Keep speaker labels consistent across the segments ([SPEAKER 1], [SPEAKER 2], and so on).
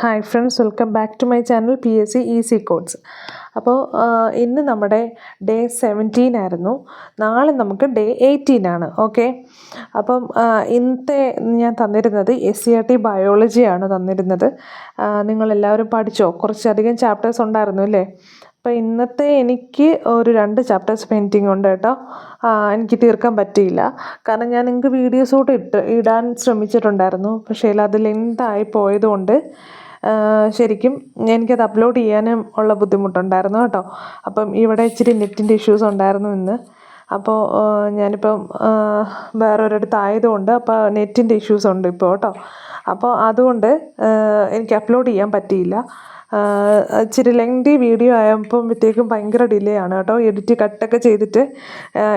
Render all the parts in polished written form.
[SPEAKER 1] Hi friends, welcome back to my channel PSC easy codes. അപ്പോൾ ഇന്ന് നമ്മുടെ day 17 ആയിരുന്നു. നാളെ നമുക്ക് ഡേ 18 ആണ്. ഓക്കെ, അപ്പം ഇന്നത്തെ ഞാൻ തന്നിരുന്നത് SCERT ബയോളജിയാണ് തന്നിരുന്നത്. നിങ്ങളെല്ലാവരും പഠിച്ചോ? കുറച്ചധികം ചാപ്റ്റേഴ്സ് ഉണ്ടായിരുന്നു അല്ലേ? അപ്പോൾ ഇന്നത്തെ എനിക്ക് ഒരു 2 ചാപ്റ്റേഴ്സ് പെൻഡിങ് ഉണ്ട് കേട്ടോ. എനിക്ക് തീർക്കാൻ പറ്റിയില്ല, കാരണം ഞാൻ നിങ്ങൾക്ക് വീഡിയോസോട്ട് ഇടാൻ ശ്രമിച്ചിട്ടുണ്ടായിരുന്നു. പക്ഷേ അത് ലെങ്തായി പോയതുകൊണ്ട് ശരിക്കും എനിക്കത് അപ്ലോഡ് ചെയ്യാനും ഉള്ള ബുദ്ധിമുട്ടുണ്ടായിരുന്നു കേട്ടോ. അപ്പം ഇവിടെ ഇച്ചിരി നെറ്റിൻ്റെ ഇഷ്യൂസ് ഉണ്ടായിരുന്നു ഇന്ന്. അപ്പോൾ ഞാനിപ്പം വേറൊരിടത്തായതുകൊണ്ട് അപ്പോൾ നെറ്റിൻ്റെ ഇഷ്യൂസ് ഉണ്ട് ഇപ്പോൾ കേട്ടോ. അപ്പോൾ അതുകൊണ്ട് എനിക്ക് അപ്ലോഡ് ചെയ്യാൻ പറ്റിയില്ല. ഇച്ചിരി ലെങ്തി വീഡിയോ ആയപ്പോഴത്തേക്കും ഭയങ്കര ഡിലേ ആണ് കേട്ടോ. കട്ടൊക്കെ ചെയ്തിട്ട്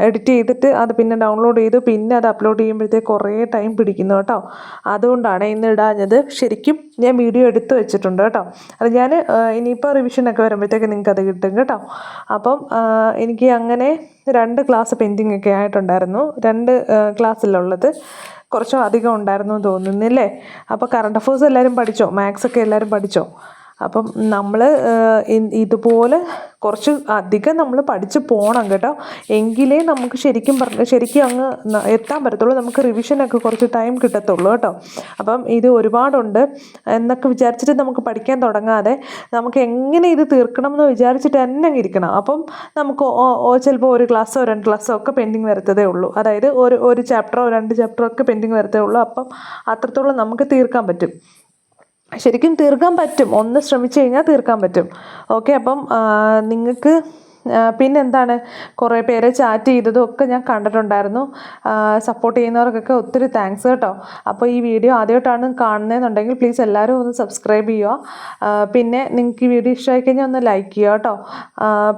[SPEAKER 1] എഡിറ്റ് ചെയ്തിട്ട് അത് പിന്നെ ഡൗൺലോഡ് ചെയ്ത് പിന്നെ അത് അപ്ലോഡ് ചെയ്യുമ്പോഴത്തേക്ക് കുറേ ടൈം പിടിക്കുന്നു കേട്ടോ. അതുകൊണ്ടാണ് ഇന്ന് ഇടാഞ്ഞത്. ശരിക്കും ഞാൻ വീഡിയോ എടുത്ത് വെച്ചിട്ടുണ്ട് കേട്ടോ. അത് ഞാൻ ഇനിയിപ്പോൾ റിവിഷനൊക്കെ വരുമ്പോഴത്തേക്ക് നിങ്ങൾക്ക് അത് കിട്ടും കേട്ടോ. അപ്പം എനിക്ക് അങ്ങനെ 2 ക്ലാസ് പെൻഡിങ് ഒക്കെ ആയിട്ടുണ്ടായിരുന്നു. 2 ക്ലാസ്സിലുള്ളത് കുറച്ചും അധികം ഉണ്ടായിരുന്നു തോന്നുന്നില്ലേ. അപ്പോൾ കറണ്ട് അഫേഴ്സ് എല്ലാവരും പഠിച്ചോ? മാത്സ് ഒക്കെ എല്ലാവരും പഠിച്ചോ? അപ്പം നമ്മൾ ഇതുപോലെ കുറച്ച് അധികം നമ്മൾ പഠിച്ച് പോകണം കേട്ടോ. എങ്കിലേ നമുക്ക് ശരിക്കും അങ്ങ് എത്താൻ പറ്റത്തുള്ളൂ. നമുക്ക് റിവിഷനൊക്കെ കുറച്ച് ടൈം കിട്ടത്തുള്ളൂ കേട്ടോ. അപ്പം ഇത് ഒരുപാടുണ്ട് എന്നൊക്കെ വിചാരിച്ചിട്ട് നമുക്ക് പഠിക്കാൻ തുടങ്ങാതെ നമുക്ക് എങ്ങനെ ഇത് തീർക്കണം എന്ന് വിചാരിച്ചിട്ട് തന്നെ ഇരിക്കണം. അപ്പം നമുക്ക് ചിലപ്പോൾ 1 ക്ലാസ്സോ 2 ക്ലാസ്സോ ഒക്കെ പെൻഡിങ് വരത്തതേ ഉള്ളൂ. അതായത് ഒരു ചാപ്റ്ററോ 2 ചാപ്റ്ററോ ഒക്കെ പെൻഡിങ് വരത്തേ ഉള്ളൂ. അപ്പം അത്രത്തോളം നമുക്ക് തീർക്കാൻ പറ്റും. ശരിക്കും തീർക്കാൻ പറ്റും, ഒന്ന് ശ്രമിച്ചു കഴിഞ്ഞാൽ തീർക്കാൻ പറ്റും. ഓക്കെ, അപ്പം നിങ്ങൾക്ക് പിന്നെന്താണ്, കുറേ പേരെ ചാറ്റ് ചെയ്തതും ഒക്കെ ഞാൻ കണ്ടിട്ടുണ്ടായിരുന്നു. സപ്പോർട്ട് ചെയ്യുന്നവർക്കൊക്കെ ഒത്തിരി താങ്ക്സ് കേട്ടോ. അപ്പോൾ ഈ വീഡിയോ ആദ്യമായിട്ടാണ് കാണുന്നതെന്നുണ്ടെങ്കിൽ പ്ലീസ് എല്ലാവരും ഒന്ന് സബ്സ്ക്രൈബ് ചെയ്യുക. പിന്നെ നിങ്ങൾക്ക് ഈ വീഡിയോ ഇഷ്ടമായി കഴിഞ്ഞാൽ ഒന്ന് ലൈക്ക് ചെയ്യുക കേട്ടോ.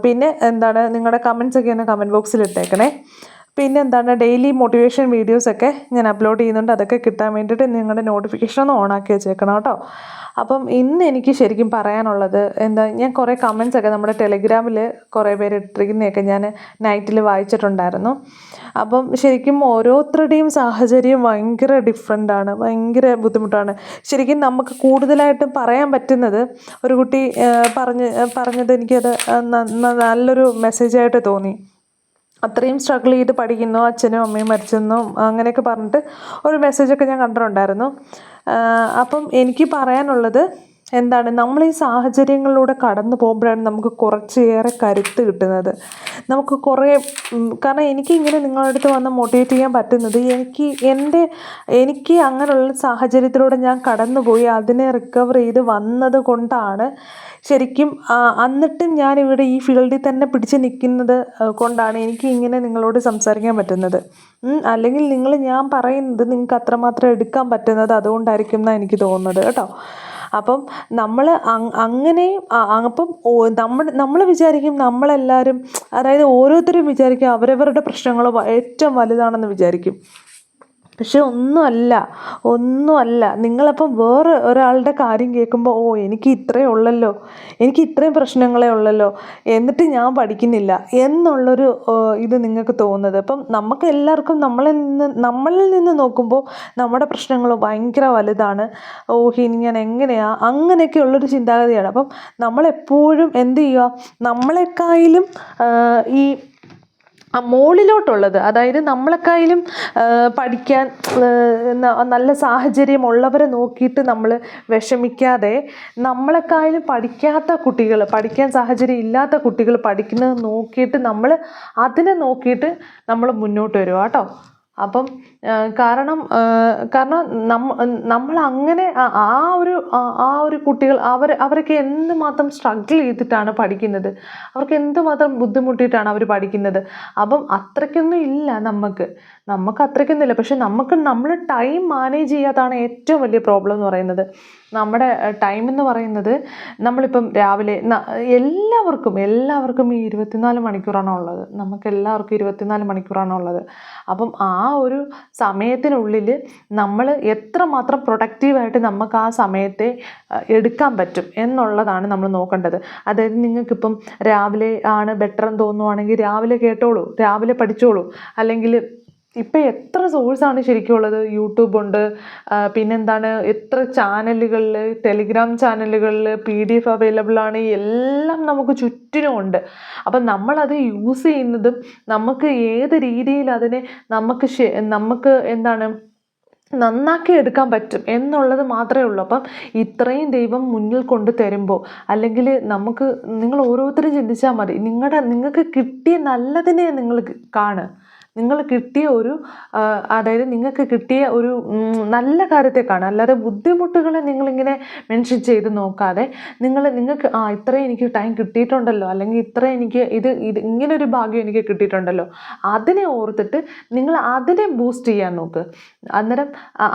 [SPEAKER 1] പിന്നെ നിങ്ങളുടെ കമൻസ് ഒക്കെ ഒന്ന് കമൻറ്റ് ബോക്സിൽ ഇട്ടേക്കണേ. പിന്നെ ഡെയിലി മോട്ടിവേഷൻ വീഡിയോസൊക്കെ ഞാൻ അപ്ലോഡ് ചെയ്യുന്നുണ്ട്. അതൊക്കെ കിട്ടാൻ വേണ്ടിയിട്ട് നിങ്ങളുടെ നോട്ടിഫിക്കേഷൻ ഒന്ന് ഓണാക്കി വെച്ചേക്കണം കേട്ടോ. അപ്പം ഇന്ന് എനിക്ക് ശരിക്കും പറയാനുള്ളത് ഞാൻ കുറേ കമൻസൊക്കെ നമ്മുടെ ടെലിഗ്രാമിൽ കുറേ പേര് ഇട്ടിരിക്കുന്നതൊക്കെ ഞാൻ നൈറ്റിൽ വായിച്ചിട്ടുണ്ടായിരുന്നു. അപ്പം ശരിക്കും ഓരോരുത്തരുടെയും സാഹചര്യം ഭയങ്കര ഡിഫറെൻ്റാണ്, ഭയങ്കര ബുദ്ധിമുട്ടാണ്. ശരിക്കും നമുക്ക് കൂടുതലായിട്ടും പറയാൻ പറ്റുന്നത് ഒരു കുട്ടി പറഞ്ഞത് എനിക്കത് നല്ലൊരു മെസ്സേജായിട്ട് തോന്നി. അത്രയും സ്ട്രഗിൾ ചെയ്ത് പഠിക്കുന്നു, അച്ഛനും അമ്മയും മരിച്ചെന്നും അങ്ങനെയൊക്കെ പറഞ്ഞിട്ട് ഒരു മെസ്സേജൊക്കെ ഞാൻ കണ്ടിട്ടുണ്ടായിരുന്നു. അപ്പം എനിക്ക് പറയാനുള്ളത് നമ്മൾ ഈ സാഹചര്യങ്ങളിലൂടെ കടന്നു പോകുമ്പോഴാണ് നമുക്ക് കുറച്ചേറെ കരുത്ത് കിട്ടുന്നത്. നമുക്ക് കുറേ കാരണം എനിക്കിങ്ങനെ നിങ്ങളുടെ അടുത്ത് വന്ന് മോട്ടിവേറ്റ് ചെയ്യാൻ പറ്റുന്നത് എനിക്ക് അങ്ങനെയുള്ള സാഹചര്യത്തിലൂടെ ഞാൻ കടന്നുപോയി അതിനെ റിക്കവർ ചെയ്ത് വന്നത് കൊണ്ടാണ്. ശരിക്കും എന്നിട്ടും ഞാനിവിടെ ഈ ഫീൽഡിൽ തന്നെ പിടിച്ച് നിൽക്കുന്നത് കൊണ്ടാണ് എനിക്ക് ഇങ്ങനെ നിങ്ങളോട് സംസാരിക്കാൻ പറ്റുന്നത്. അല്ലെങ്കിൽ ഞാൻ പറയുന്നത് നിങ്ങൾക്ക് അത്രമാത്രം എടുക്കാൻ പറ്റുന്നത് അതുകൊണ്ടായിരിക്കും എന്നാണ് എനിക്ക് തോന്നുന്നത് കേട്ടോ. അപ്പം നമ്മൾ അപ്പം നമ്മൾ വിചാരിക്കും നമ്മളെല്ലാവരും, അതായത് ഓരോരുത്തരും വിചാരിക്കും അവരവരുടെ പ്രശ്നങ്ങൾ ഏറ്റവും വലുതാണെന്ന് വിചാരിക്കും. പക്ഷെ ഒന്നുമല്ല. നിങ്ങളപ്പം വേറെ ഒരാളുടെ കാര്യം കേൾക്കുമ്പോൾ എനിക്ക് ഇത്രയേ ഉള്ളല്ലോ, എനിക്ക് ഇത്രയും പ്രശ്നങ്ങളേ ഉള്ളല്ലോ, എന്നിട്ട് ഞാൻ പഠിക്കുന്നില്ല എന്നുള്ളൊരു ഇത് നിങ്ങൾക്ക് തോന്നുന്നത്. അപ്പം നമുക്ക് എല്ലാവർക്കും നമ്മളിൽ നിന്ന് നോക്കുമ്പോൾ നമ്മുടെ പ്രശ്നങ്ങൾ ഭയങ്കര വലുതാണ്. ഇനി ഞാൻ അങ്ങനെയൊക്കെ ഉള്ളൊരു ചിന്താഗതിയാണ്. അപ്പം നമ്മളെപ്പോഴും എന്ത് ചെയ്യുക, നമ്മളെക്കാളും ഈ മുകളിലോട്ടുള്ളത്, അതായത് നമ്മളെക്കാളും പഠിക്കാൻ നല്ല സാഹചര്യമുള്ളവരെ നോക്കിയിട്ട് നമ്മൾ വിഷമിക്കാതെ നമ്മളെക്കാളും പഠിക്കാത്ത കുട്ടികൾ, പഠിക്കാൻ സാഹചര്യം ഇല്ലാത്ത കുട്ടികൾ പഠിക്കുന്നത് നോക്കിയിട്ട് അതിനെ നോക്കിയിട്ട് നമ്മൾ മുന്നോട്ട് വരിക കേട്ടോ. അപ്പം കാരണം നമ്മൾ അങ്ങനെ ആ ഒരു കുട്ടികൾ അവരൊക്കെ എന്തുമാത്രം സ്ട്രഗിൾ ചെയ്തിട്ടാണ് പഠിക്കുന്നത്, അവർക്ക് എന്തുമാത്രം ബുദ്ധിമുട്ടിയിട്ടാണ് അവർ പഠിക്കുന്നത്. അപ്പം അത്രയ്ക്കൊന്നും ഇല്ല, നമുക്ക് അത്രയ്ക്കൊന്നും ഇല്ല. പക്ഷെ നമ്മൾ ടൈം മാനേജ് ചെയ്യാത്തതാണ് ഏറ്റവും വലിയ പ്രോബ്ലം എന്ന് പറയുന്നത്. നമ്മുടെ ടൈം എന്ന് പറയുന്നത് നമ്മളിപ്പം രാവിലെ എല്ലാവർക്കും ഈ 24 മണിക്കൂറാണ് ഉള്ളത്. നമുക്ക് എല്ലാവർക്കും 24 മണിക്കൂറാണ് ഉള്ളത്. അപ്പം ആ ഒരു സമയത്തിനുള്ളിൽ നമ്മൾ എത്രമാത്രം പ്രൊഡക്റ്റീവായിട്ട് നമുക്ക് ആ സമയത്തെ എടുക്കാൻ പറ്റും എന്നുള്ളതാണ് നമ്മൾ നോക്കേണ്ടത്. അതായത് നിങ്ങൾക്കിപ്പം രാവിലെ ആണ് ബെറ്റർ എന്ന് തോന്നുവാണെങ്കിൽ രാവിലെ കേട്ടോളൂ, രാവിലെ പഠിച്ചോളൂ. അല്ലെങ്കിൽ ഇപ്പം എത്ര സോഴ്സാണ് ശരിക്കും ഉള്ളത്. യൂട്യൂബുണ്ട്, പിന്നെന്താണ് എത്ര ചാനലുകളിൽ, ടെലിഗ്രാം ചാനലുകളിൽ PDF അവൈലബിൾ ആണ്, എല്ലാം നമുക്ക് ചുറ്റിനും ഉണ്ട്. അപ്പം നമ്മളത് യൂസ് ചെയ്യുന്നതും നമുക്ക് ഏത് രീതിയിൽ അതിനെ നമുക്ക് എന്താണ് നന്നാക്കി എടുക്കാൻ പറ്റും എന്നുള്ളത് മാത്രമേ ഉള്ളൂ. അപ്പം ഇത്രയും ദൈവം മുന്നിൽ കൊണ്ട് തരുമ്പോൾ, അല്ലെങ്കിൽ നിങ്ങൾ ഓരോരുത്തരും ചിന്തിച്ചാൽ മതി, നിങ്ങൾക്ക് കിട്ടിയ നല്ലതിനെ നിങ്ങൾ കാണുക. നിങ്ങൾ കിട്ടിയ അതായത് നിങ്ങൾക്ക് കിട്ടിയ ഒരു നല്ല കാര്യത്തെ കാണുക. അല്ലാതെ ബുദ്ധിമുട്ടുകളെ നിങ്ങളിങ്ങനെ മെൻഷൻ ചെയ്ത് നോക്കാതെ നിങ്ങൾക്ക് ഇത്രയും എനിക്ക് ടൈം കിട്ടിയിട്ടുണ്ടല്ലോ, അല്ലെങ്കിൽ ഇത്രയും എനിക്ക് ഇത് ഇങ്ങനൊരു ഭാഗ്യം എനിക്ക് കിട്ടിയിട്ടുണ്ടല്ലോ, അതിനെ ഓർത്തിട്ട് നിങ്ങൾ അതിനെ ബൂസ്റ്റ് ചെയ്യാൻ നോക്ക്. അന്നേരം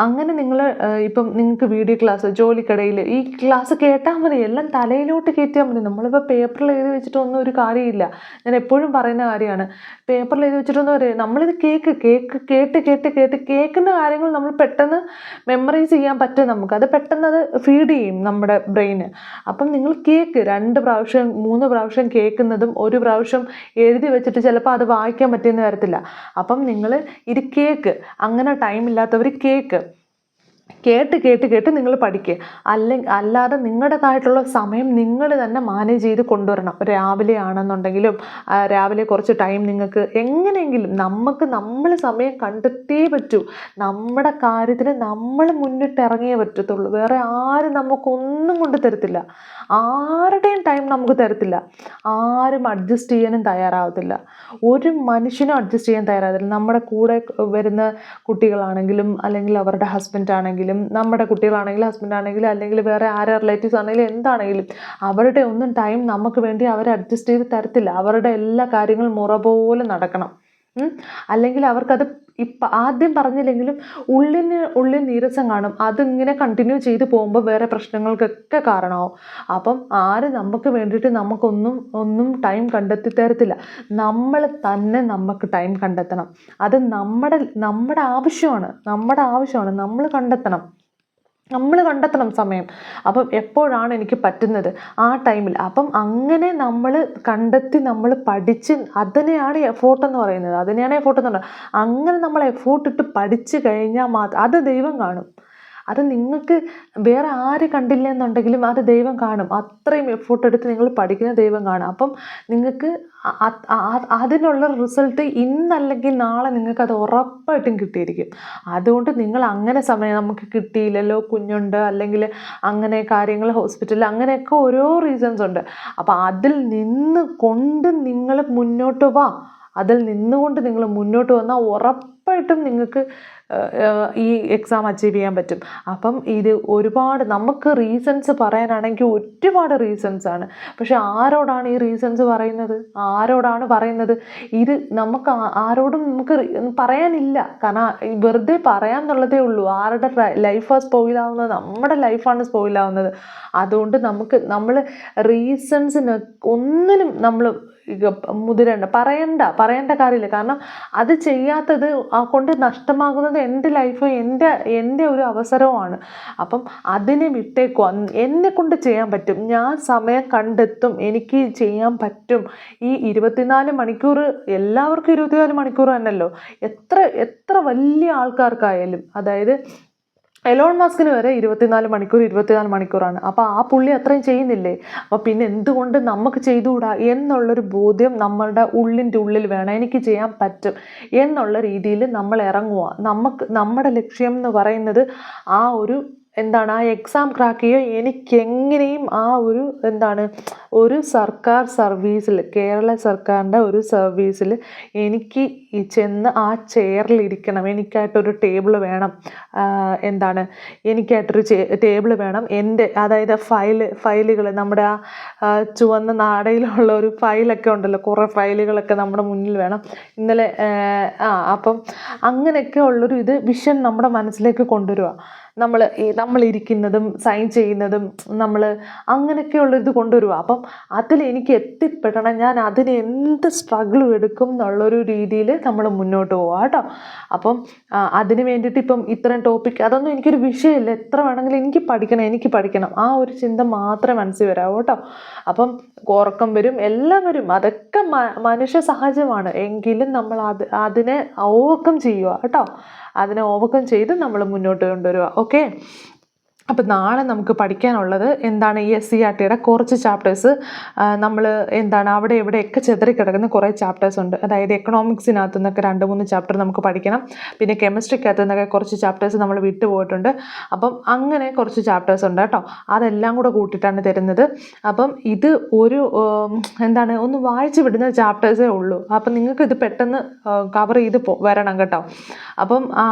[SPEAKER 1] അങ്ങനെ നിങ്ങൾ ഇപ്പം നിങ്ങൾക്ക് വീഡിയോ ക്ലാസ്, ജോലിക്കിടയിൽ ഈ ക്ലാസ് കേട്ടാൽ മതി, എല്ലാം തലയിലോട്ട് കയറ്റിയാൽ മതി. നമ്മളിപ്പോൾ പേപ്പറിൽ എഴുതി വെച്ചിട്ടൊന്നും ഒരു കാര്യമില്ല. ഞാൻ എപ്പോഴും പറയുന്ന കാര്യമാണ്, പേപ്പറിൽ എഴുതി വെച്ചിട്ടൊന്നും നമ്മളിത് കേൾക്കുന്ന കാര്യങ്ങൾ നമ്മൾ പെട്ടെന്ന് മെമ്മറൈസ് ചെയ്യാൻ പറ്റും. അത് പെട്ടെന്ന് അത് ഫീഡ് ചെയ്യും നമ്മുടെ ബ്രെയിന്. അപ്പം നിങ്ങൾ 2 പ്രാവശ്യം 3 പ്രാവശ്യം കേൾക്കുന്നതും 1 പ്രാവശ്യം എഴുതി വെച്ചിട്ട് ചിലപ്പോൾ അത് വായിക്കാൻ പറ്റിയെന്ന് വരത്തില്ല. അപ്പം നിങ്ങൾ ഇത് അങ്ങനെ ടൈം ഇല്ലാത്തവർ കേട്ട് നിങ്ങൾ പഠിക്കുക. അല്ലാതെ നിങ്ങളുടേതായിട്ടുള്ള സമയം നിങ്ങൾ തന്നെ മാനേജ് ചെയ്ത് കൊണ്ടുവരണം. രാവിലെ ആണെന്നുണ്ടെങ്കിലും രാവിലെ കുറച്ച് ടൈം നിങ്ങൾക്ക് എങ്ങനെയെങ്കിലും നമ്മൾ സമയം കണ്ടെത്തിയേ പറ്റൂ. നമ്മുടെ കാര്യത്തിന് നമ്മൾ മുന്നിട്ടിറങ്ങിയേ പറ്റത്തുള്ളൂ. വേറെ ആരും നമുക്കൊന്നും കൊണ്ട് തരത്തില്ല. ആരുടെയും ടൈം നമുക്ക് തരത്തില്ല. ആരും അഡ്ജസ്റ്റ് ചെയ്യാനും തയ്യാറാവത്തില്ല. ഒരു മനുഷ്യനും അഡ്ജസ്റ്റ് ചെയ്യാൻ തയ്യാറാവത്തില്ല. നമ്മുടെ കൂടെ വരുന്ന കുട്ടികളാണെങ്കിലും, അല്ലെങ്കിൽ അവരുടെ ഹസ്ബൻഡ് ആണെങ്കിലും, നമ്മുടെ കുട്ടികളാണെങ്കിലും, ഹസ്ബൻഡ് ആണെങ്കിലും, അല്ലെങ്കിൽ വേറെ ആരെ റിലേറ്റീവ്സ് ആണെങ്കിലും, എന്താണെങ്കിലും അവരുടെ ഒന്നും ടൈം നമുക്ക് വേണ്ടി അവർ അഡ്ജസ്റ്റ് ചെയ്ത് തരത്തില്ല. അവരുടെ എല്ലാ കാര്യങ്ങളും മുറ പോലെ നടക്കണം. അല്ലെങ്കിൽ അവർക്കത് ആദ്യം പറഞ്ഞില്ലെങ്കിലും ഉള്ളിൽ നീരസം കാണും. അതിങ്ങനെ കണ്ടിന്യൂ ചെയ്ത് പോകുമ്പോൾ വേറെ പ്രശ്നങ്ങൾക്കൊക്കെ കാരണമാവും. അപ്പം ആരും നമുക്ക് വേണ്ടിയിട്ട് നമുക്കൊന്നും ടൈം കണ്ടെത്തി തരത്തില്ല. നമ്മൾ തന്നെ നമുക്ക് ടൈം കണ്ടെത്തണം. അത് നമ്മുടെ ആവശ്യമാണ്. നമ്മൾ കണ്ടെത്തണം സമയം. അപ്പം എപ്പോഴാണ് എനിക്ക് പറ്റുന്നത് ആ ടൈമിൽ. അപ്പം അങ്ങനെ നമ്മൾ കണ്ടെത്തി നമ്മൾ പഠിച്ച്, അതിനെയാണ് എഫോർട്ട് എന്ന് പറയുന്നത്. അങ്ങനെ നമ്മൾ എഫോർട്ട് ഇട്ട് പഠിച്ചു കഴിഞ്ഞാൽ അത് ദൈവം കാണും. അത് നിങ്ങൾക്ക് വേറെ ആര് കണ്ടില്ല എന്നുണ്ടെങ്കിലും അത് ദൈവം കാണും. അത്രയും എഫോർട്ട് എടുത്ത് നിങ്ങൾ പഠിക്കുന്ന ദൈവം കാണും. അപ്പം നിങ്ങൾക്ക് അതിനുള്ള റിസൾട്ട് ഇന്നല്ലെങ്കിൽ നാളെ നിങ്ങൾക്ക് അത് ഉറപ്പായിട്ടും കിട്ടിയിരിക്കും. അതുകൊണ്ട് നിങ്ങൾ അങ്ങനെ സമയം നമുക്ക് കിട്ടിയില്ലല്ലോ, കുഞ്ഞുണ്ട്, അല്ലെങ്കിൽ അങ്ങനെ കാര്യങ്ങൾ, ഹോസ്പിറ്റലിൽ, അങ്ങനെയൊക്കെ ഓരോ റീസൺസ് ഉണ്ട്. അപ്പം അതിൽ നിന്നുകൊണ്ട് നിങ്ങൾ മുന്നോട്ട് വാ. നിങ്ങൾ മുന്നോട്ട് വന്നാൽ ഉറപ്പായിട്ടും നിങ്ങൾക്ക് ഈ എക്സാം അച്ചീവ് ചെയ്യാൻ പറ്റും. അപ്പം ഇത് നമുക്ക് റീസൺസ് പറയാനാണെങ്കിൽ ഒരുപാട് റീസൺസ് ആണ്. പക്ഷെ ആരോടാണ് ഈ റീസൺസ് പറയുന്നത്? ഇത് നമുക്ക് ആരോടും നമുക്ക് പറയാനില്ല. കാരണം വെറുതെ പറയാമെന്നുള്ളതേ ഉള്ളൂ. ആരുടെ ലൈഫാണ് സ്പോയിലാവുന്നത്? നമ്മുടെ ലൈഫാണ് സ്പോയിലാവുന്നത്. അതുകൊണ്ട് നമ്മൾ റീസൺസിന് ഒന്നിനും നമ്മൾ പറയേണ്ട കാര്യമില്ല. കാരണം അത് ചെയ്യാത്തത് കൊണ്ട് നഷ്ടമാകുന്നത് എൻ്റെ ലൈഫും എൻ്റെ ഒരു അവസരവുമാണ്. അപ്പം അതിനെ വിട്ടേക്കുക. എന്നെ കൊണ്ട് ചെയ്യാൻ പറ്റും, ഞാൻ സമയം കണ്ടെത്തും, എനിക്ക് ചെയ്യാൻ പറ്റും. ഈ 24 മണിക്കൂർ എല്ലാവർക്കും 24 മണിക്കൂർ തന്നെയല്ലോ. എത്ര വലിയ ആൾക്കാർക്കായാലും, അതായത് എലോൺ മസ്കിന് വരെ 24 മണിക്കൂറാണ്. അപ്പോൾ ആ പുള്ളി അത്രയും ചെയ്യുന്നില്ലേ? അപ്പോൾ പിന്നെ എന്തുകൊണ്ട് നമുക്ക് ചെയ്തുകൂടാ എന്നുള്ളൊരു ബോധ്യം നമ്മളുടെ ഉള്ളിൽ വേണം. എനിക്ക് ചെയ്യാൻ പറ്റും എന്നുള്ള രീതിയിൽ നമ്മൾ ഇറങ്ങുക. നമ്മുടെ ലക്ഷ്യം എന്ന് പറയുന്നത് ആ എക്സാം ക്രാക്ക് ചെയ്യുക. എനിക്കെങ്ങനെയും ഒരു സർക്കാർ സർവീസിൽ, കേരള സർക്കാരിൻ്റെ ഒരു സർവീസിൽ എനിക്ക് ചെന്ന് ആ ചെയറിലിരിക്കണം. എനിക്കായിട്ടൊരു ടേബിൾ വേണം. എനിക്കായിട്ടൊരു ടേബിൾ വേണം. അതായത് ഫയലുകൾ, നമ്മുടെ ആ ചുവന്ന നാടയിലുള്ള ഒരു ഫയലൊക്കെ ഉണ്ടല്ലോ, കുറേ ഫയലുകളൊക്കെ നമ്മുടെ മുന്നിൽ വേണം. അപ്പം അങ്ങനെയൊക്കെ ഉള്ളൊരു വിഷൻ നമ്മുടെ മനസ്സിലേക്ക് കൊണ്ടുവരിക. നമ്മളിരിക്കുന്നതും സൈൻ ചെയ്യുന്നതും നമ്മൾ അങ്ങനെയൊക്കെയുള്ളൊരിത് കൊണ്ടുവരുക. അപ്പം അതിലെനിക്ക് എത്തിപ്പെടണം, ഞാൻ അതിന് എന്ത് സ്ട്രഗിളും എടുക്കും എന്നുള്ളൊരു രീതിയിൽ നമ്മൾ മുന്നോട്ട് പോവുക കേട്ടോ. അപ്പം അതിന് വേണ്ടിയിട്ട് ഇപ്പം ഇത്രയും ടോപ്പിക് അതൊന്നും എനിക്കൊരു വിഷയമില്ല, എത്ര വേണമെങ്കിലും എനിക്ക് പഠിക്കണം ആ ഒരു ചിന്ത മാത്രമേ മനസ്സിൽ വരാവൂ കേട്ടോ. അപ്പം ഉറക്കം വരും, എല്ലാം വരും, അതൊക്കെ മനുഷ്യ സഹജമാണ്. എങ്കിലും നമ്മൾ അതിനെ ഓവർകം ചെയ്യുക കേട്ടോ. അതിനെ ഓവർകം ചെയ്ത് നമ്മൾ മുന്നോട്ട് കൊണ്ടുവരിക. ഓക്കെ. അപ്പം നാളെ നമുക്ക് പഠിക്കാനുള്ളത് എന്താണ്, ഈ SCERTയുടെ കുറച്ച് ചാപ്റ്റേഴ്സ് നമ്മൾ അവിടെ ഇവിടെയൊക്കെ ചെതറിക്കിടക്കുന്ന കുറേ ചാപ്റ്റേഴ്സ് ഉണ്ട്. അതായത് എക്കണോമിക്സിനകത്തു നിന്നൊക്കെ 2-3 ചാപ്റ്റർ നമുക്ക് പഠിക്കണം. പിന്നെ കെമിസ്ട്രിക്കകത്തു നിന്നൊക്കെ കുറച്ച് ചാപ്റ്റേഴ്സ് നമ്മൾ വിട്ടുപോയിട്ടുണ്ട്. അപ്പം അങ്ങനെ കുറച്ച് ചാപ്റ്റേഴ്സ് ഉണ്ട് കേട്ടോ. അതെല്ലാം കൂടെ കൂട്ടിയിട്ടാണ് തരുന്നത്. അപ്പം ഇത് ഒന്ന് വായിച്ച് വിടുന്ന ചാപ്റ്റേഴ്സേ ഉള്ളൂ. അപ്പം നിങ്ങൾക്ക് ഇത് പെട്ടെന്ന് കവർ ചെയ്ത് വരണം കേട്ടോ. അപ്പം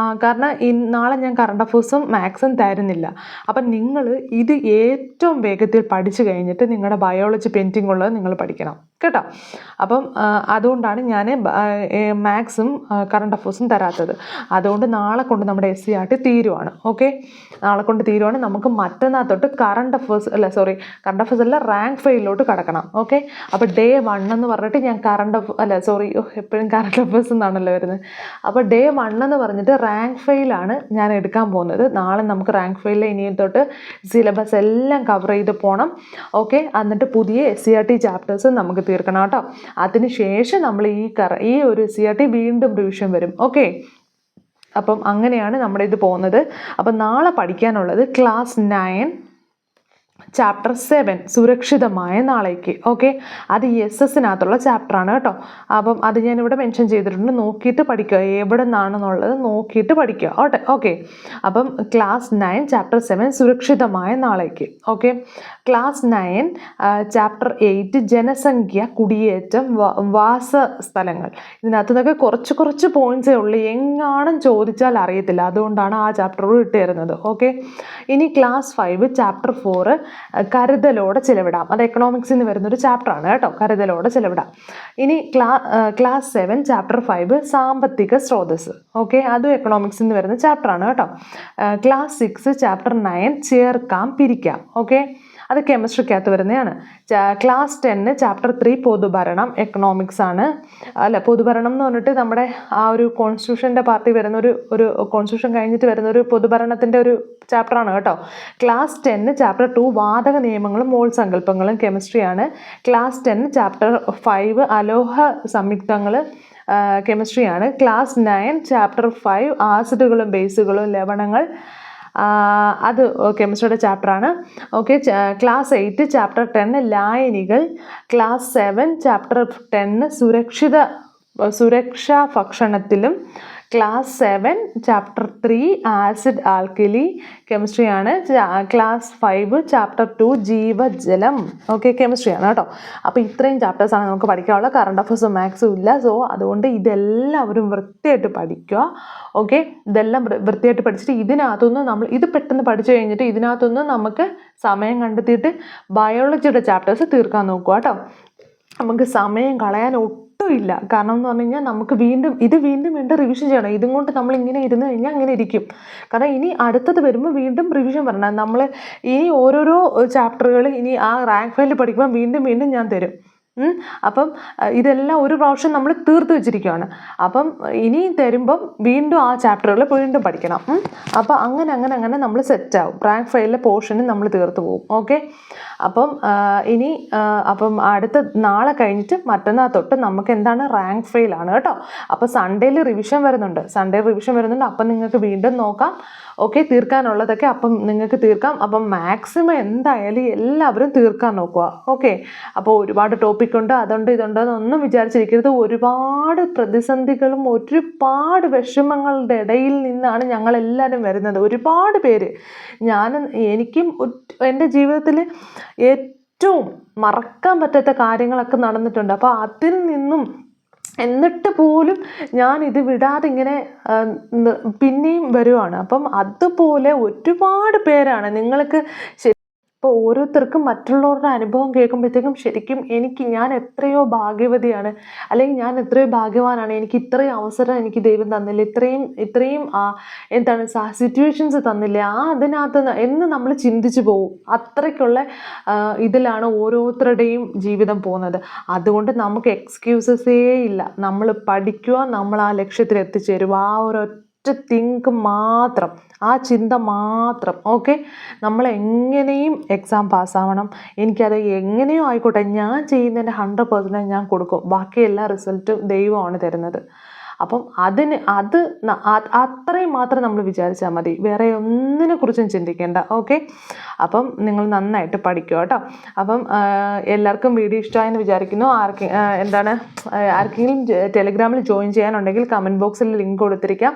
[SPEAKER 1] കാരണം നാളെ ഞാൻ കറണ്ട് അഫേഴ്സും മാത്സും തരുന്നില്ല. അപ്പം നിങ്ങൾ ഇത് ഏറ്റവും വേഗത്തിൽ പഠിച്ചു കഴിഞ്ഞിട്ട് നിങ്ങളുടെ ബയോളജി പെയിൻറ്റിംഗ് ഉള്ളത് നിങ്ങൾ പഠിക്കണം കേട്ടോ. അപ്പം അതുകൊണ്ടാണ് ഞാൻ മാത്സും കറണ്ട് അഫേഴ്സും തരാത്തത്. അതുകൊണ്ട് നാളെ കൊണ്ട് നമ്മുടെ SCERT തീരുവാണ്. ഓക്കെ, നാളെ കൊണ്ട് തീരുവാണ്. നമുക്ക് മറ്റന്നാൾ തൊട്ട് കറണ്ട് അഫേഴ്സ് അല്ല റാങ്ക് ഫെയിലോട്ട് കടക്കണം. ഓക്കെ, അപ്പോൾ Day 1 എന്ന് പറഞ്ഞിട്ട് ഞാൻ എപ്പോഴും കറണ്ട് അഫേഴ്സ് എന്നാണല്ലോ വരുന്നത്. അപ്പോൾ Day 1 എന്ന് പറഞ്ഞിട്ട് റാങ്ക് ഫെയിലാണ് ഞാൻ എടുക്കാൻ പോകുന്നത്. നാളെ നമുക്ക് റാങ്ക് ഫെയിലിൽ ഇനിയും തൊട്ട് സിലബസ് എല്ലാം കവർ ചെയ്ത് പോകണം. ഓക്കെ, എന്നിട്ട് പുതിയ SCERT ചാപ്റ്റേഴ്സ് നമുക്ക് തീർക്കണം കേട്ടോ. അതിനുശേഷം നമ്മൾ ഈ ഒരു SCERT വീണ്ടും റിവിഷൻ വരും. ഓക്കെ, അപ്പം അങ്ങനെയാണ് നമ്മുടെ ഇത് പോകുന്നത്. അപ്പം നാളെ പഠിക്കാനുള്ളത് ക്ലാസ് 9 ചാപ്റ്റർ 7 സുരക്ഷിതമായ നാളേക്ക്. ഓക്കെ, അത് SS-നകത്തുള്ള ചാപ്റ്ററാണ് കേട്ടോ. അപ്പം അത് ഞാനിവിടെ മെൻഷൻ ചെയ്തിട്ടുണ്ട്, നോക്കിയിട്ട് പഠിക്കുക, എവിടെ നിന്നാണെന്നുള്ളത് നോക്കിയിട്ട് പഠിക്കുക. ഓക്കെ, അപ്പം ക്ലാസ് 9 ചാപ്റ്റർ 7 സുരക്ഷിതമായ നാളേക്ക്. ഓക്കെ, ക്ലാസ് 9 ചാപ്റ്റർ 8 ജനസംഖ്യ, കുടിയേറ്റം, വാസസ്ഥലങ്ങൾ. ഇതിനകത്ത് നിന്നൊക്കെ കുറച്ച് പോയിന്റ്സേ ഉള്ളൂ, എങ്ങാനും ചോദിച്ചാൽ അറിയത്തില്ല, അതുകൊണ്ടാണ് ആ ചാപ്റ്റർ ഇട്ട് തരുന്നത്. ഓക്കെ, ഇനി ക്ലാസ് 5 ചാപ്റ്റർ 4 കരുതലോടെ ചിലവിടാം. അത് എക്കണോമിക്സിൽ നിന്ന് വരുന്നൊരു ചാപ്റ്ററാണ് കേട്ടോ, കരുതലോടെ ചിലവിടാം. ഇനി ക്ലാസ് 7 ചാപ്റ്റർ 5 സാമ്പത്തിക സ്രോതസ്. ഓക്കെ, അതും എക്കണോമിക്സിൽ നിന്ന് വരുന്ന ചാപ്റ്ററാണ് കേട്ടോ. ക്ലാസ് 6 ചാപ്റ്റർ 9 ചേർക്കാം പിരിക്കാം. ഓക്കെ, അത് കെമിസ്ട്രിക്കകത്ത് വരുന്നതാണ്. ക്ലാസ് 10 ചാപ്റ്റർ 3 പൊതുഭരണം, എക്കണോമിക്സ് ആണ്. പൊതുഭരണം എന്ന് പറഞ്ഞിട്ട് നമ്മുടെ ആ ഒരു കോൺസ്റ്റിറ്റ്യൂഷൻ്റെ പാർട്ടി വരുന്ന ഒരു കോൺസ്റ്റിറ്റ്യൂഷൻ കഴിഞ്ഞിട്ട് വരുന്ന ഒരു പൊതുഭരണത്തിൻ്റെ ഒരു ചാപ്റ്ററാണ് കേട്ടോ. ക്ലാസ് 10 ചാപ്റ്റർ 2 വാതക നിയമങ്ങളും മോൾ സങ്കല്പങ്ങളും, കെമിസ്ട്രിയാണ്. ക്ലാസ് 10 ചാപ്റ്റർ 5 അലോഹ സംയുക്തങ്ങൾ, കെമിസ്ട്രിയാണ്. ക്ലാസ് 9 ചാപ്റ്റർ 5 ആസിഡുകളും ബേസുകളും, ലവണങ്ങൾ, അത് കെമിസ്ട്രിയുടെ ചാപ്റ്ററാണ്. ഓക്കെ, ക്ലാസ് 8 ചാപ്റ്റർ 10 ലായനികൾ. ക്ലാസ് 7 ചാപ്റ്റർ 10 സുരക്ഷാ ഭക്ഷണത്തിലും. ക്ലാസ് 7 ചാപ്റ്റർ 3 ആസിഡ് ആൽക്കലി, കെമിസ്ട്രിയാണ്. ക്ലാസ് 5 ചാപ്റ്റർ 2 ജീവജലം. ഓക്കെ, കെമിസ്ട്രിയാണ് കേട്ടോ. അപ്പോൾ ഇത്രയും ചാപ്റ്റേഴ്സാണ് നമുക്ക് പഠിക്കാനുള്ളത്. കറണ്ട് അഫേഴ്സും മാത്സും ഇല്ല. സോ അതുകൊണ്ട് ഇതെല്ലാവരും വൃത്തിയായിട്ട് പഠിക്കുക. ഓക്കെ, ഇതെല്ലാം വൃത്തിയായിട്ട് പഠിച്ചിട്ട് ഇതിനകത്തുനിന്ന് നമ്മൾ ഇത് പെട്ടെന്ന് പഠിച്ചു കഴിഞ്ഞിട്ട് ഇതിനകത്തുനിന്ന് നമുക്ക് സമയം കണ്ടെത്തിയിട്ട് ബയോളജിയുടെ ചാപ്റ്റേഴ്സ് തീർക്കാൻ നോക്കുക കേട്ടോ. നമുക്ക് സമയം കളയാൻ ഇല്ല. കാരണം എന്ന് പറഞ്ഞു കഴിഞ്ഞാൽ നമുക്ക് വീണ്ടും റിവിഷൻ ചെയ്യണം. ഇതും കൊണ്ട് നമ്മൾ ഇങ്ങനെ ഇരുന്ന് കഴിഞ്ഞാൽ അങ്ങനെ ഇരിക്കും. കാരണം ഇനി അടുത്തത് വരുമ്പോൾ വീണ്ടും റിവിഷൻ വരണം. നമ്മൾ ഇനി ഓരോരോ ചാപ്റ്ററുകൾ ഇനി ആ റാങ്ക് ഫയലിൽ പഠിക്കുമ്പോൾ വീണ്ടും ഞാൻ തരും. അപ്പം ഇതെല്ലാം ഒരു പ്രാവശ്യം നമ്മൾ തീർത്ത് വെച്ചിരിക്കുകയാണ്. അപ്പം ഇനി തരുമ്പം വീണ്ടും ആ ചാപ്റ്ററുകൾ വീണ്ടും പഠിക്കണം. അപ്പം അങ്ങനെ നമ്മൾ സെറ്റാവും. റാങ്ക് ഫയലിലെ പോർഷന് നമ്മൾ തീർത്ത് പോകും. ഓക്കെ, അപ്പം അടുത്ത നാളെ കഴിഞ്ഞിട്ട് മറ്റന്നാൾ തൊട്ട് നമുക്ക് എന്താണ് റാങ്ക് ഫെയിലാണ് കേട്ടോ. അപ്പോൾ സൺഡേയിൽ റിവിഷൻ വരുന്നുണ്ട്. അപ്പം നിങ്ങൾക്ക് വീണ്ടും നോക്കാം. ഓക്കെ, തീർക്കാനുള്ളതൊക്കെ അപ്പം നിങ്ങൾക്ക് തീർക്കാം. അപ്പം മാക്സിമം എന്തായാലും എല്ലാവരും തീർക്കാൻ നോക്കുക. ഓക്കെ, അപ്പോൾ ഒരുപാട് ടോപ്പിക് ഉണ്ട്, അതുണ്ട് ഇതുണ്ട് എന്നൊന്നും വിചാരിച്ചിരിക്കരുത്. ഒരുപാട് പ്രതിസന്ധികളും ഒരുപാട് വിഷമങ്ങളുടെ ഇടയിൽ നിന്നാണ് ഞങ്ങളെല്ലാവരും വരുന്നത്. ഒരുപാട് പേര്, എനിക്കും എൻ്റെ ജീവിതത്തിൽ ഏറ്റവും മറക്കാൻ പറ്റാത്ത കാര്യങ്ങളൊക്കെ നടന്നിട്ടുണ്ട്. അപ്പോൾ അതിൽ നിന്നും എന്നിട്ട് പോലും ഞാൻ ഇത് വിടാതെ ഇങ്ങനെ പിന്നെയും വരുവാണ്. അപ്പം അതുപോലെ ഒരുപാട് പേരാണ് നിങ്ങൾക്ക് അപ്പോൾ ഓരോരുത്തർക്കും മറ്റുള്ളവരുടെ അനുഭവം കേൾക്കുമ്പോഴത്തേക്കും ശരിക്കും ഞാൻ എത്രയോ ഭാഗ്യവതിയാണ്, അല്ലെങ്കിൽ ഞാൻ എത്രയോ ഭാഗ്യവാനാണ്, എനിക്ക് ഇത്രയും അവസരം എനിക്ക് ദൈവം തന്നില്ല, ഇത്രയും എന്താണ് സിറ്റുവേഷൻസ് തന്നില്ല, അതിനകത്ത് എന്ന് നമ്മൾ ചിന്തിച്ചു പോകും. അത്രയ്ക്കുള്ള ഇതിലാണ് ഓരോരുത്തരുടെയും ജീവിതം പോകുന്നത്. അതുകൊണ്ട് നമുക്ക് എക്സ്ക്യൂസസേ ഇല്ല. നമ്മൾ പഠിക്കുക, നമ്മൾ ആ ലക്ഷ്യത്തിൽ എത്തിച്ചേരുക, ആ ഒരൊറ്റ തിങ്ക് മാത്രം, ആ ചിന്ത മാത്രം. ഓക്കെ, നമ്മൾ എങ്ങനെയും എക്സാം പാസ്സാവണം, എനിക്കത് എങ്ങനെയോ ആയിക്കോട്ടെ, ഞാൻ ചെയ്യുന്നതിൻ്റെ 100% ഞാൻ കൊടുക്കും. ബാക്കി എല്ലാ റിസൾട്ടും ദൈവമാണ് തരുന്നത്. അപ്പം അത്രയും മാത്രം നമ്മൾ വിചാരിച്ചാൽ മതി, വേറെ ഒന്നിനെ കുറിച്ചും ചിന്തിക്കേണ്ട. ഓക്കെ, അപ്പം നിങ്ങൾ നന്നായിട്ട് പഠിക്കുക കേട്ടോ. അപ്പം എല്ലാവർക്കും വീഡിയോ ഇഷ്ടമായെന്ന് വിചാരിക്കുന്നു. ആർക്കെങ്കിലും ടെലിഗ്രാമിൽ ജോയിൻ ചെയ്യാനുണ്ടെങ്കിൽ കമൻറ്റ് ബോക്സിൽ ലിങ്ക് കൊടുത്തിരിക്കാം.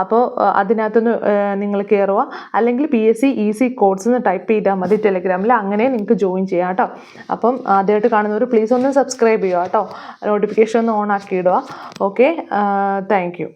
[SPEAKER 1] അപ്പോൾ അതിനകത്തുനിന്ന് നിങ്ങൾ കയറുക, അല്ലെങ്കിൽ PSC ഈസി കോഡ്സ് എന്ന് ടൈപ്പ് ചെയ്താൽ മതി ടെലിഗ്രാമിൽ, അങ്ങനെ നിങ്ങൾക്ക് ജോയിൻ ചെയ്യാം കേട്ടോ. അപ്പം ആദ്യമായിട്ട് കാണുന്നവർ പ്ലീസ് ഒന്ന് സബ്സ്ക്രൈബ് ചെയ്യുക കേട്ടോ, നോട്ടിഫിക്കേഷൻ ഒന്ന് ഓൺ ആക്കി ഇടുക. Okay, thank you.